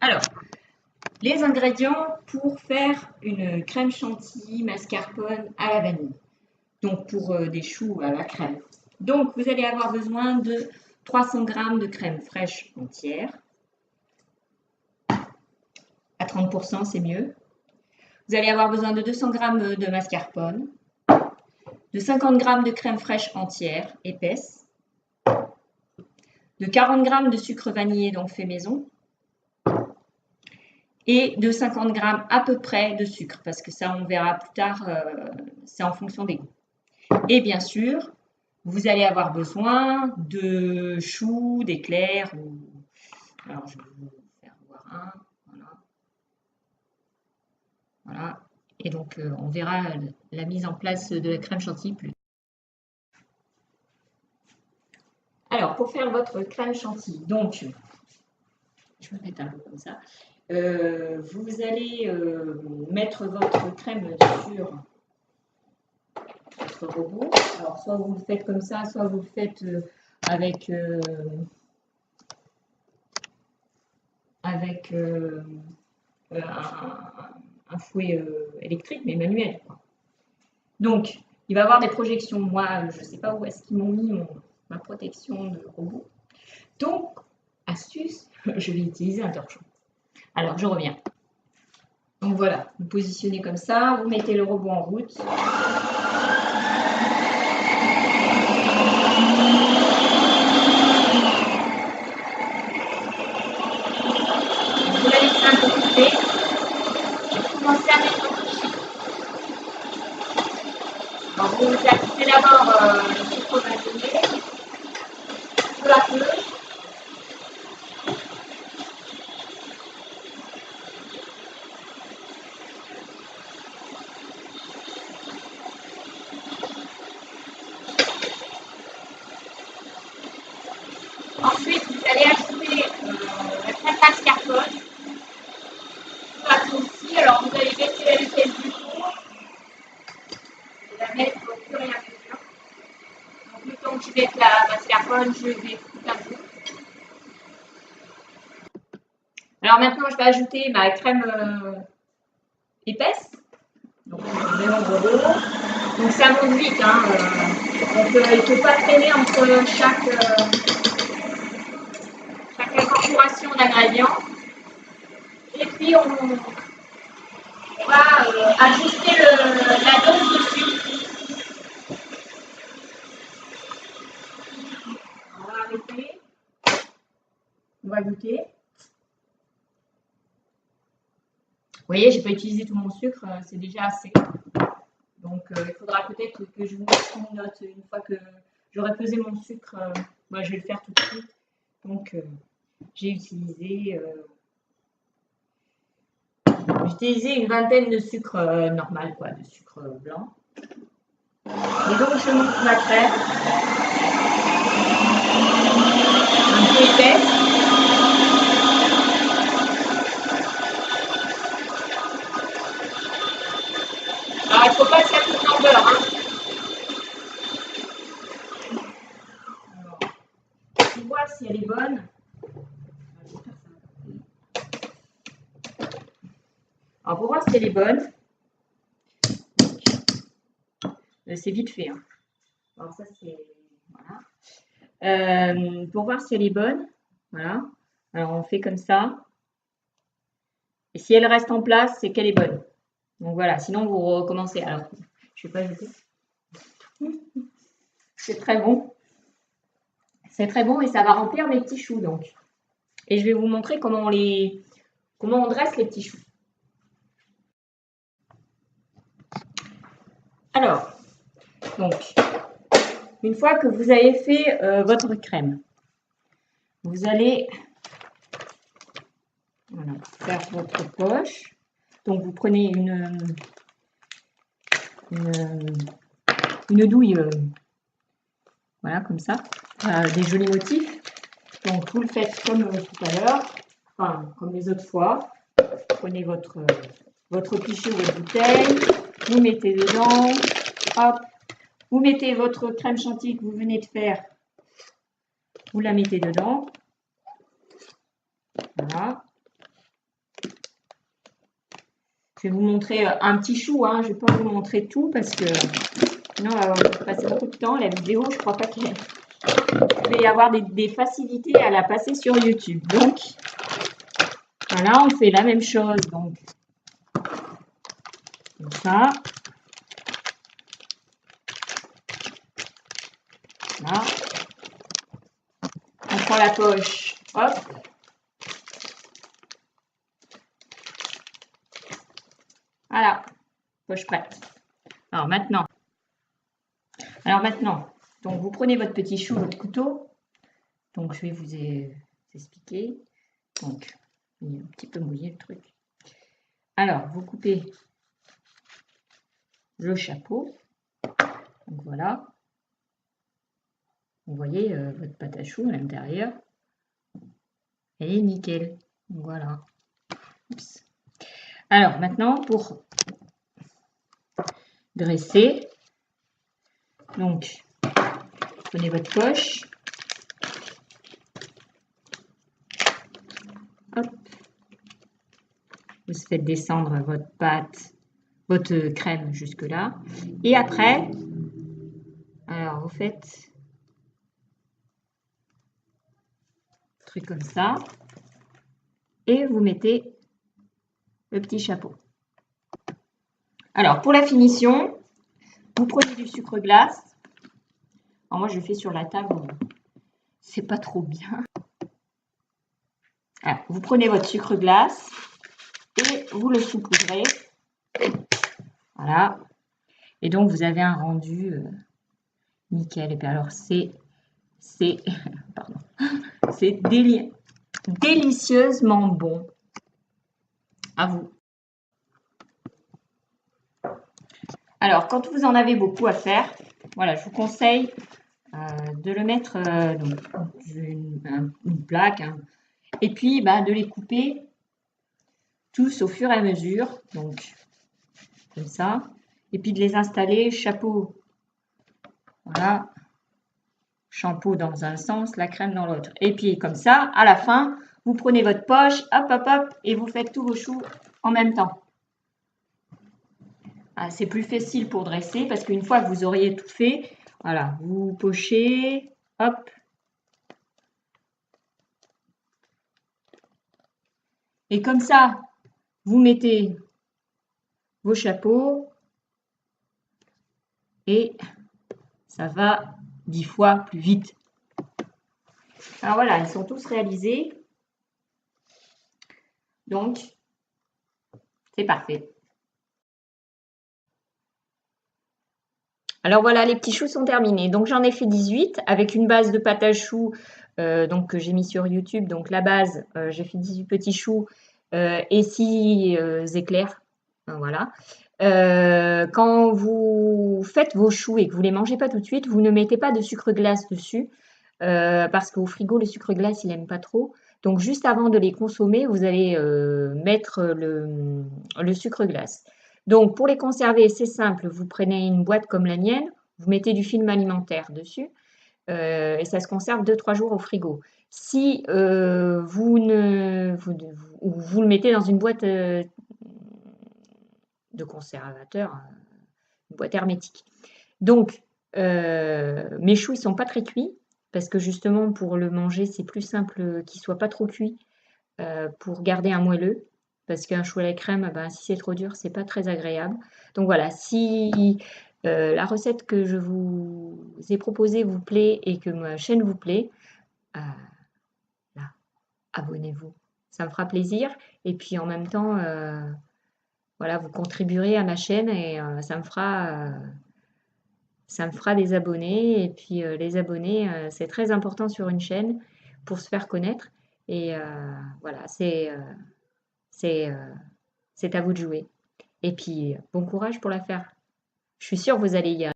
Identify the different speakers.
Speaker 1: Alors, les ingrédients pour faire une crème chantilly mascarpone à la vanille. Donc, pour des choux à la crème. Donc, vous allez avoir besoin de 300 g de crème fraîche entière. À 30%, c'est mieux. Vous allez avoir besoin de 200 g de mascarpone, de 50 g de crème fraîche entière, épaisse, de 40 g de sucre vanillé, donc fait maison, et de 50 g à peu près de sucre, parce que ça, on verra plus tard, c'est en fonction des goûts. Et bien sûr, vous allez avoir besoin de choux, d'éclairs. Alors, je vais vous faire voir un. Voilà. Voilà. Et donc, on verra la mise en place de la crème chantilly plus tard. Alors, pour faire votre crème chantilly, donc, je vais mettre un peu comme ça. Vous allez mettre votre crème sur votre robot. Alors, soit vous le faites comme ça, soit vous le faites avec un fouet électrique, mais manuel, quoi. Donc, il va y avoir des projections. Moi, je ne sais pas où est-ce qu'ils m'ont mis ma protection de robot. Donc, astuce, je vais utiliser un torchon. Alors, je reviens. Donc voilà, vous positionnez comme ça, vous mettez le robot en route. Vous la laissez un peu couper. Vous commencez à mettre votre sucre. Alors vous ajoutez d'abord le sucre vanillé, peu à peu. Ensuite, vous allez ajouter la crème mascarpone. Peu à peu aussi. Alors vous allez baisser la vitesse du four et la mettre au fur et à mesure. Donc le temps que je mette la mascarpone, je vais tout un peu. Alors maintenant, je vais ajouter ma crème épaisse. Donc je mets mon robot. Donc ça monte vite. Hein, donc il ne faut pas traîner entre chaque incorporation d'ingrédients. Et puis on va ajuster la dose de sucre. On va arrêter. On va goûter. Vous voyez, je n'ai pas utilisé tout mon sucre, c'est déjà assez. Donc il faudra peut-être que je vous mette une note une fois que j'aurai pesé mon sucre. Moi, je vais le faire tout de suite. Donc j'ai utilisé une vingtaine de sucre normal, quoi, de sucre blanc. Et donc je monte ma crème. Un peu épaisse. Alors il ne faut pas que ça coûte dans le beurre. Hein. Alors, pour voir si elle est bonne. Alors pour voir si elle est bonne, c'est vite fait. Hein. Alors ça c'est voilà. Pour voir si elle est bonne, voilà. Alors on fait comme ça. Et si elle reste en place, c'est qu'elle est bonne. Donc voilà. Sinon vous recommencez. Alors je ne vais pas ajouter. C'est très bon. C'est très bon et ça va remplir mes petits choux donc. Et je vais vous montrer comment on dresse les petits choux. Alors, donc, une fois que vous avez fait votre crème, vous allez voilà, faire votre poche. Donc, vous prenez une douille, voilà, comme ça, des jolis motifs. Donc, vous le faites comme tout à l'heure, enfin, comme les autres fois. Vous prenez votre pichet ou votre bouteille, vous mettez dedans, hop, vous mettez votre crème chantilly que vous venez de faire, vous la mettez dedans, voilà, Je vais vous montrer un petit chou, hein. Je ne vais pas vous montrer tout parce que sinon, on va passer beaucoup de temps. La vidéo, je ne crois pas qu'il va y avoir des facilités à la passer sur YouTube. Donc, voilà, on fait la même chose. Donc, comme ça. Voilà. On prend la poche. Hop. Voilà. Poche prête. Alors maintenant, donc vous prenez votre petit chou, votre couteau. Donc je vais vous expliquer. Donc, il est un petit peu mouillé le truc. Alors, vous coupez le chapeau. Donc voilà. Vous voyez votre pâte à choux à l'intérieur. Elle est nickel. Donc voilà. Oups. Alors maintenant, pour dresser, donc prenez votre poche. Hop. Vous faites descendre votre pâte, votre crème jusque là. Et après, alors vous faites un truc comme ça. Et vous mettez le petit chapeau. Alors pour la finition, vous prenez du sucre glace. Alors moi je fais sur la table, c'est pas trop bien. Alors, vous prenez votre sucre glace et vous le saupoudrez. Voilà. Et donc vous avez un rendu nickel. Et puis alors c'est pardon, c'est délicieusement bon. À vous. Alors, quand vous en avez beaucoup à faire, voilà, je vous conseille de le mettre dans une plaque, hein, et puis de les couper tous au fur et à mesure, donc comme ça, et puis de les installer chapeau, voilà, shampoo dans un sens, la crème dans l'autre, et puis comme ça, à la fin, vous prenez votre poche, hop, hop, hop, et vous faites tous vos choux en même temps. C'est plus facile pour dresser parce qu'une fois que vous auriez tout fait, voilà, vous pochez, hop. Et comme ça, vous mettez vos chapeaux et ça va 10 fois plus vite. Alors voilà, ils sont tous réalisés. Donc, c'est parfait. Alors voilà, les petits choux sont terminés. Donc j'en ai fait 18 avec une base de pâte à choux donc, que j'ai mis sur YouTube. Donc la base, j'ai fait 18 petits choux et 6 éclairs. Voilà. Quand vous faites vos choux et que vous ne les mangez pas tout de suite, vous ne mettez pas de sucre glace dessus parce qu'au frigo, le sucre glace, il n'aime pas trop. Donc juste avant de les consommer, vous allez mettre le sucre glace. Donc, pour les conserver, c'est simple. Vous prenez une boîte comme la mienne, vous mettez du film alimentaire dessus et ça se conserve 2-3 jours au frigo. Si vous le mettez dans une boîte de conservateur, une boîte hermétique. Donc, mes choux, ils ne sont pas très cuits parce que justement, pour le manger, c'est plus simple qu'ils ne soient pas trop cuits pour garder un moelleux. Parce qu'un chou à la crème, si c'est trop dur, c'est pas très agréable. Donc voilà, si la recette que je vous ai proposée vous plaît et que ma chaîne vous plaît, là, abonnez-vous. Ça me fera plaisir. Et puis en même temps, voilà, vous contribuerez à ma chaîne et ça me fera des abonnés. Et puis les abonnés, c'est très important sur une chaîne pour se faire connaître. Et voilà, c'est à vous de jouer. Et puis, bon courage pour la faire. Je suis sûre que vous allez y arriver.